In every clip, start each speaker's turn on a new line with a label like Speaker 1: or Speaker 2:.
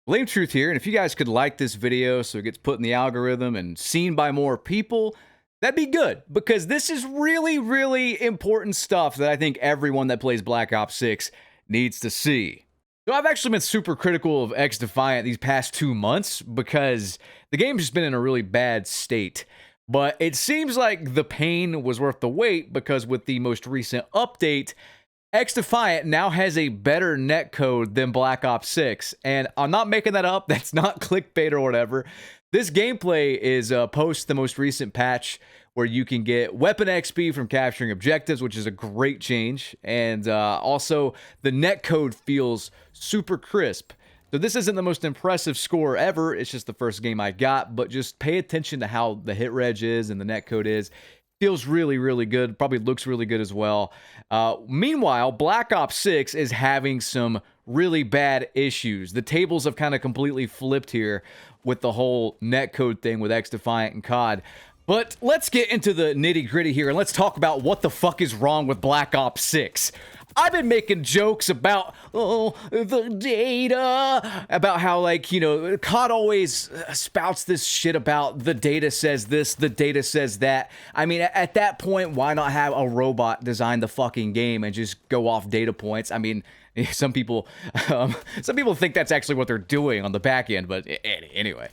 Speaker 1: Blame Truth here, and if you guys could like this video so it gets put in the algorithm and seen by more people, that'd be good, because this is really, really important stuff that I think everyone that plays Black Ops 6 needs to see. So I've actually been super critical of XDefiant these past 2 months because the game's just been in a really bad state. But it seems like the pain was worth the wait, because with the most recent update, XDefiant now has a better netcode than Black Ops 6, and I'm not making that up. That's not clickbait or whatever. This gameplay is post the most recent patch where you can get weapon XP from capturing objectives, which is a great change, and also the netcode feels super crisp. So this isn't the most impressive score ever. It's just the first game I got, but just pay attention to how the hit reg is and the netcode is. Feels really, really good. Probably looks really good as well. Meanwhile, Black Ops 6 is having some really bad issues. The tables have kind of completely flipped here with the whole netcode thing with XDefiant and COD. But let's get into the nitty gritty here and let's talk about what the fuck is wrong with Black Ops 6. I've been making jokes about, the data, about how, like, you know, COD always spouts this shit about the data says this, the data says that. I mean, at that point, why not have a robot design the fucking game and just go off data points? I mean, some people think that's actually what they're doing on the back end, but anyway.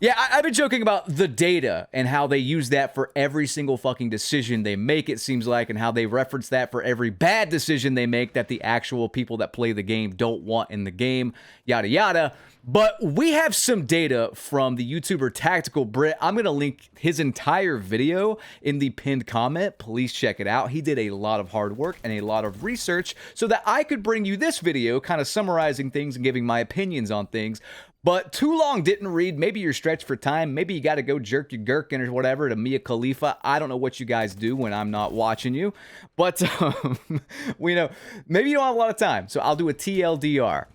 Speaker 1: Yeah, I've been joking about the data and how they use that for every single fucking decision they make, it seems like, and how they reference that for every bad decision they make that the actual people that play the game don't want in the game, yada yada. But we have some data from the YouTuber Tactical Brit. I'm going to link his entire video in the pinned comment. Please check it out. He did a lot of hard work and a lot of research so that I could bring you this video kind of summarizing things and giving my opinions on things. But too long didn't read. Maybe you're stretched for time. Maybe you got to go jerk your gherkin or whatever to Mia Khalifa. I don't know what you guys do when I'm not watching you. But we know maybe you don't have a lot of time. So I'll do a TLDR.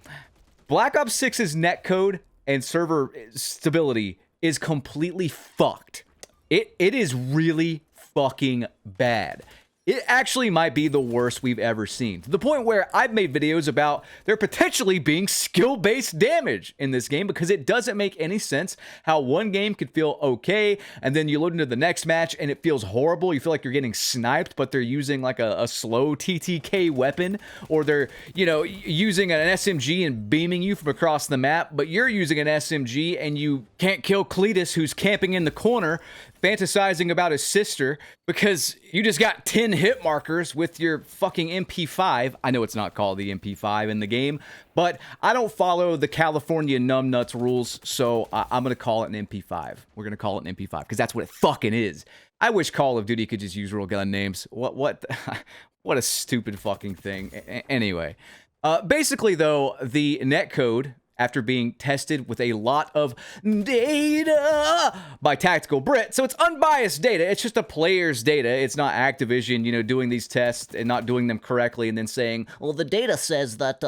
Speaker 1: Black Ops 6's netcode and server stability is completely fucked. It is really fucking bad. It actually might be the worst we've ever seen, to the point where I've made videos about there potentially being skill-based damage in this game, because it doesn't make any sense how one game could feel okay and then you load into the next match and it feels horrible. You feel like you're getting sniped, but they're using like a slow TTK weapon, or they're, you know, using an SMG and beaming you from across the map, but you're using an SMG and you can't kill Cletus, who's camping in the corner fantasizing about his sister because you just got 10 hit markers with your fucking MP5. I know it's not called the MP5 in the game, but I don't follow the California numbnuts rules, so I'm going to call it an MP5. We're going to call it an MP5 because that's what it fucking is. I wish Call of Duty could just use real gun names. What a stupid fucking thing. Anyway, basically though, the netcode, after being tested with a lot of data by Tactical Brit. So it's unbiased data. It's just a player's data. It's not Activision, you know, doing these tests and not doing them correctly and then saying, well, the data says that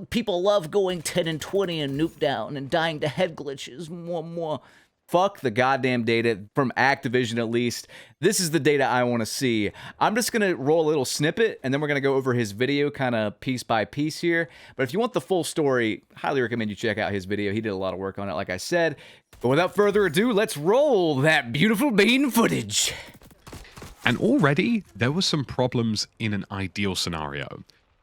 Speaker 1: people love going 10 and 20 and nuke down and dying to head glitches. More. Fuck the goddamn data from Activision, at least. This is the data I want to see. I'm just going to roll a little snippet, and then we're going to go over his video kind of piece by piece here. But if you want the full story, highly recommend you check out his video. He did a lot of work on it, like I said. But without further ado, let's roll that beautiful bean footage.
Speaker 2: And already, there were some problems in an ideal scenario.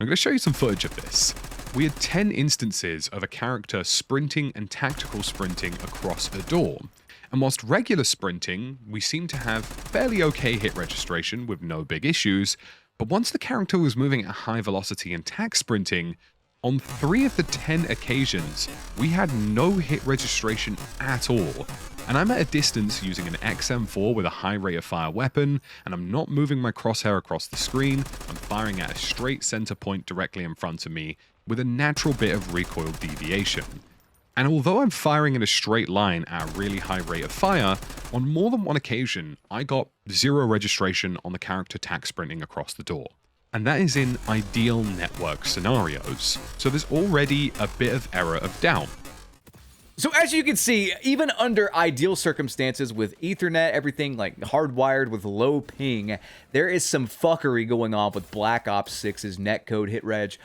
Speaker 2: I'm going to show you some footage of this. We had 10 instances of a character sprinting and tactical sprinting across a door. And whilst regular sprinting, we seemed to have fairly okay hit registration with no big issues, but once the character was moving at high velocity and tac sprinting, on 3 of the 10 occasions, we had no hit registration at all. And I'm at a distance using an XM4 with a high rate of fire weapon, and I'm not moving my crosshair across the screen. I'm firing at a straight center point directly in front of me with a natural bit of recoil deviation. And although I'm firing in a straight line at a really high rate of fire, on more than one occasion, I got 0 registration on the character tac sprinting across the door. And that is in ideal network scenarios. So there's already a bit of error of doubt.
Speaker 1: So as you can see, even under ideal circumstances with Ethernet, everything like hardwired with low ping, there is some fuckery going on with Black Ops 6's netcode hit reg.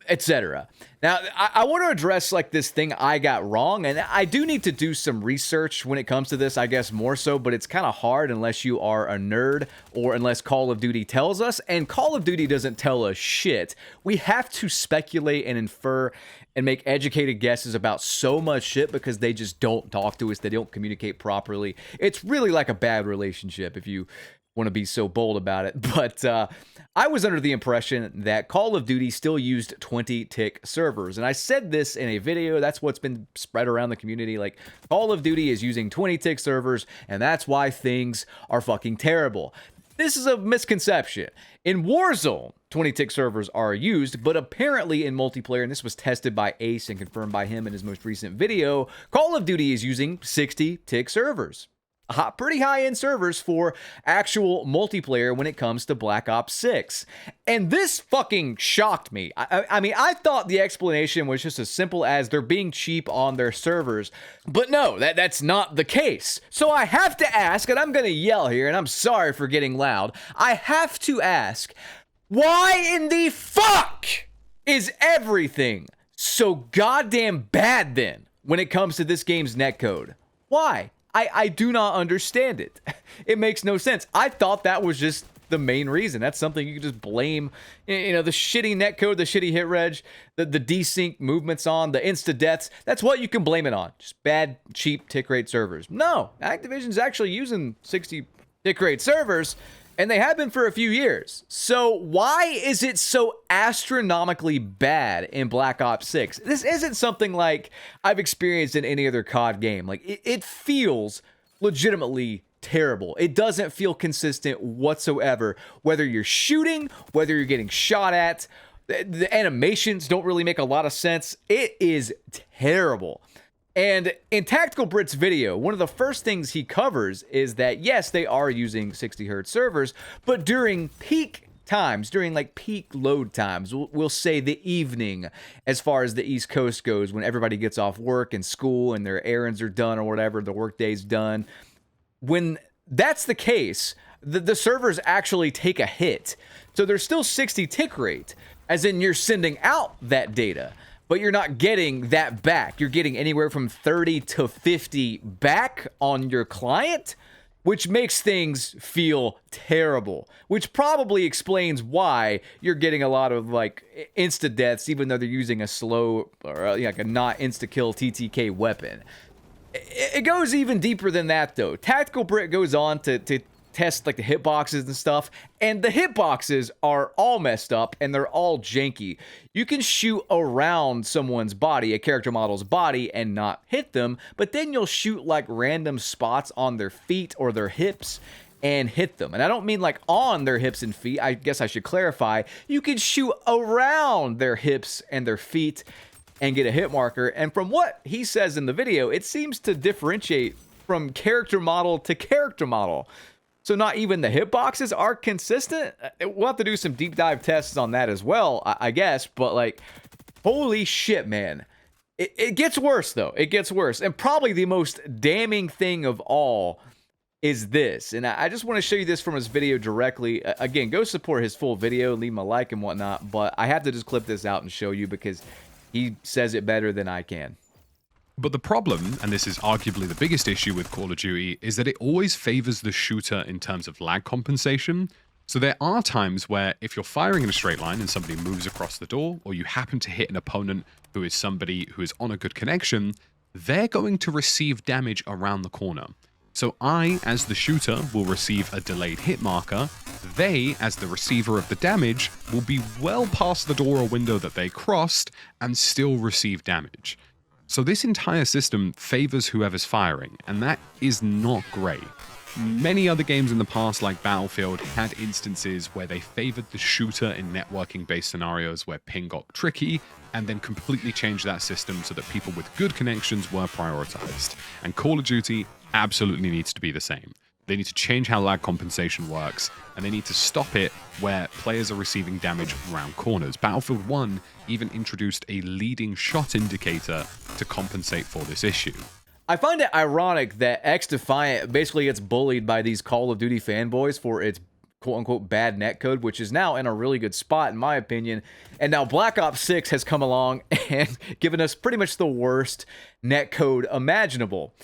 Speaker 1: etc. Now, I want to address like this thing I got wrong, and I do need to do some research when it comes to this, I guess more so, but it's kind of hard unless you are a nerd or unless Call of Duty tells us, and Call of Duty doesn't tell us shit. We have to speculate and infer and make educated guesses about so much shit because they just don't talk to us, they don't communicate properly. It's really like a bad relationship if you want to be so bold about it. But I was under the impression that Call of Duty still used 20-tick servers. And I said this in a video. That's what's been spread around the community. Like, Call of Duty is using 20-tick servers, and that's why things are fucking terrible. This is a misconception. In Warzone, 20-tick servers are used, but apparently in multiplayer, and this was tested by Ace and confirmed by him in his most recent video, Call of Duty is using 60-tick servers. Pretty high-end servers for actual multiplayer when it comes to Black Ops 6. And this fucking shocked me. I mean, I thought the explanation was just as simple as they're being cheap on their servers. But no, that's not the case. So I have to ask, and I'm going to yell here, and I'm sorry for getting loud. I have to ask, why in the fuck is everything so goddamn bad then when it comes to this game's netcode? Why? I do not understand it. It makes no sense. I thought that was just the main reason. That's something you can just blame, you know, the shitty netcode, the shitty hit reg, the desync movements on, the insta deaths. That's what you can blame it on. Just bad, cheap tick rate servers. No, Activision's actually using 60 tick rate servers, and they have been for a few years. So why is it so astronomically bad in Black Ops 6? This isn't something like I've experienced in any other COD game. Like, it feels legitimately terrible. It doesn't feel consistent whatsoever. Whether you're shooting, whether you're getting shot at, the animations don't really make a lot of sense. It is terrible. And in Tactical Brit's video, one of the first things he covers is that, yes, they are using 60 hertz servers, but during peak times, during like peak load times, we'll say the evening, as far as the East Coast goes, when everybody gets off work and school and their errands are done or whatever, the workday's done. When that's the case, the servers actually take a hit. So there's still 60 tick rate, as in you're sending out that data, but you're not getting that back. You're getting anywhere from 30 to 50 back on your client, which makes things feel terrible, which probably explains why you're getting a lot of like insta deaths, even though they're using a slow or like a not insta kill TTK weapon. It goes even deeper than that though. Tactical Brit goes on to test like the hitboxes and stuff, and the hitboxes are all messed up and they're all janky. You can shoot around someone's body, a character model's body, and not hit them, but then you'll shoot like random spots on their feet or their hips and hit them. And I don't mean like on their hips and feet. I guess I should clarify. You can shoot around their hips and their feet and get a hit marker. And from what he says in the video, it seems to differentiate from character model to character model. So not even the hitboxes are consistent. We'll have to do some deep dive tests on that as well, I guess. But like, holy shit, man. It gets worse though. It gets worse. And probably the most damning thing of all is this. And I just want to show you this from his video directly. Again, go support his full video, leave him a like and whatnot. But I have to just clip this out and show you because he says it better than I can.
Speaker 2: But the problem, and this is arguably the biggest issue with Call of Duty, is that it always favors the shooter in terms of lag compensation. So there are times where if you're firing in a straight line and somebody moves across the door, or you happen to hit an opponent who is somebody who is on a good connection, they're going to receive damage around the corner. So I, as the shooter, will receive a delayed hit marker. They, as the receiver of the damage, will be well past the door or window that they crossed and still receive damage. So this entire system favors whoever's firing, and that is not great. Many other games in the past, like Battlefield, had instances where they favored the shooter in networking-based scenarios where ping got tricky, and then completely changed that system so that people with good connections were prioritized. And Call of Duty absolutely needs to be the same. They need to change how lag compensation works, and they need to stop it where players are receiving damage around corners. Battlefield 1 even introduced a leading shot indicator to compensate for this issue.
Speaker 1: I find it ironic that XDefiant basically gets bullied by these Call of Duty fanboys for its quote unquote bad netcode, which is now in a really good spot in my opinion. And now Black Ops 6 has come along and given us pretty much the worst netcode imaginable.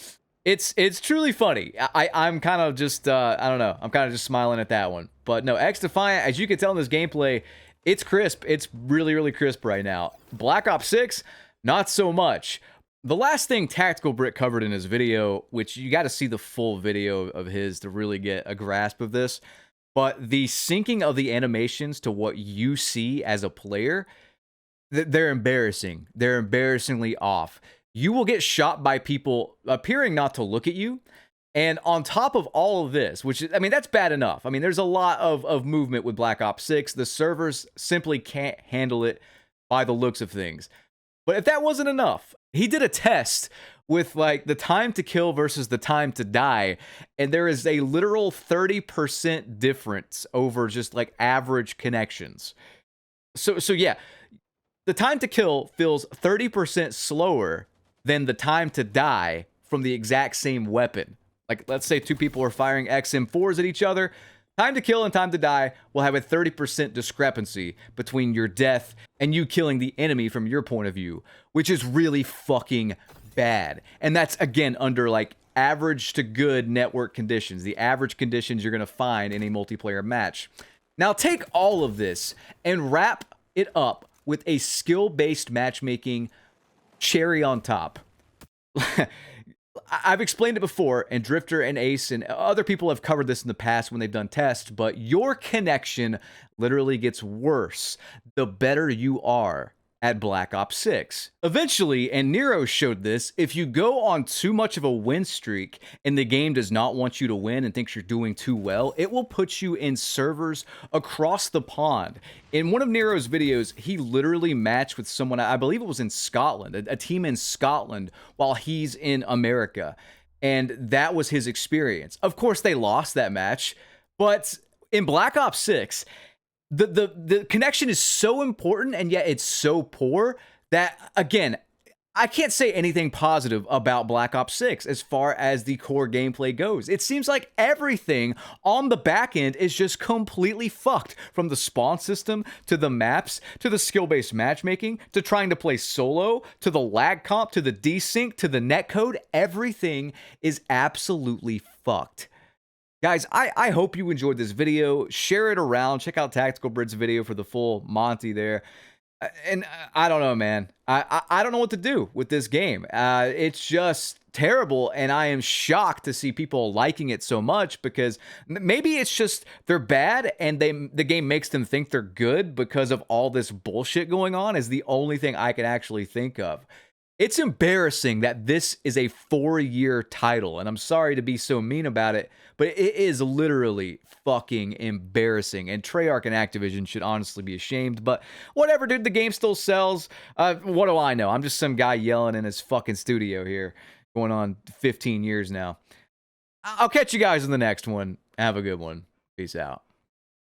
Speaker 1: It's truly funny. I'm kind of just I don't know. I'm kind of just smiling at that one. But no, XDefiant, as you can tell in this gameplay, it's crisp. It's really, really crisp right now. Black Ops 6, not so much. The last thing Tactical Brick covered in his video, which you got to see the full video of his to really get a grasp of this, but the syncing of the animations to what you see as a player, they're embarrassing. They're embarrassingly off. You will get shot by people appearing not to look at you. And on top of all of this, which is, I mean, that's bad enough. I mean, there's a lot of movement with Black Ops 6. The servers simply can't handle it by the looks of things. But if that wasn't enough, he did a test with like the time to kill versus the time to die. And there is a literal 30% difference over just like average connections. So yeah, the time to kill feels 30% slower than the time to die from the exact same weapon. Like, let's say two people are firing XM4s at each other. Time to kill and time to die will have a 30% discrepancy between your death and you killing the enemy from your point of view, which is really fucking bad. And that's, again, under, like, average to good network conditions, the average conditions you're going to find in a multiplayer match. Now, take all of this and wrap it up with a skill-based matchmaking cherry on top. I've explained it before, and Drifter and Ace and other people have covered this in the past when they've done tests, but your connection literally gets worse the better you are at Black Ops 6. Eventually, and Nero showed this, if you go on too much of a win streak and the game does not want you to win and thinks you're doing too well, it will put you in servers across the pond. In one of Nero's videos, he literally matched with someone, I believe it was in Scotland, a team in Scotland, while he's in America. And that was his experience. Of course, they lost that match, but in Black Ops 6, the connection is so important, and yet it's so poor that, again, I can't say anything positive about Black Ops 6 as far as the core gameplay goes. It seems like everything on the back end is just completely fucked, from the spawn system, to the maps, to the skill-based matchmaking, to trying to play solo, to the lag comp, to the desync, to the netcode. Everything is absolutely fucked. Guys, I hope you enjoyed this video. Share it around. Check out Tactical Brick's video for the full Monty there. And I don't know, man. I don't know what to do with this game. It's just terrible, and I am shocked to see people liking it so much, because maybe it's just they're bad and the game makes them think they're good because of all this bullshit going on, is the only thing I can actually think of. It's embarrassing that this is a 4-year title, and I'm sorry to be so mean about it, but it is literally fucking embarrassing, and Treyarch and Activision should honestly be ashamed, but whatever, dude, the game still sells. What do I know? I'm just some guy yelling in his fucking studio here, going on 15 years now. I'll catch you guys in the next one. Have a good one. Peace out.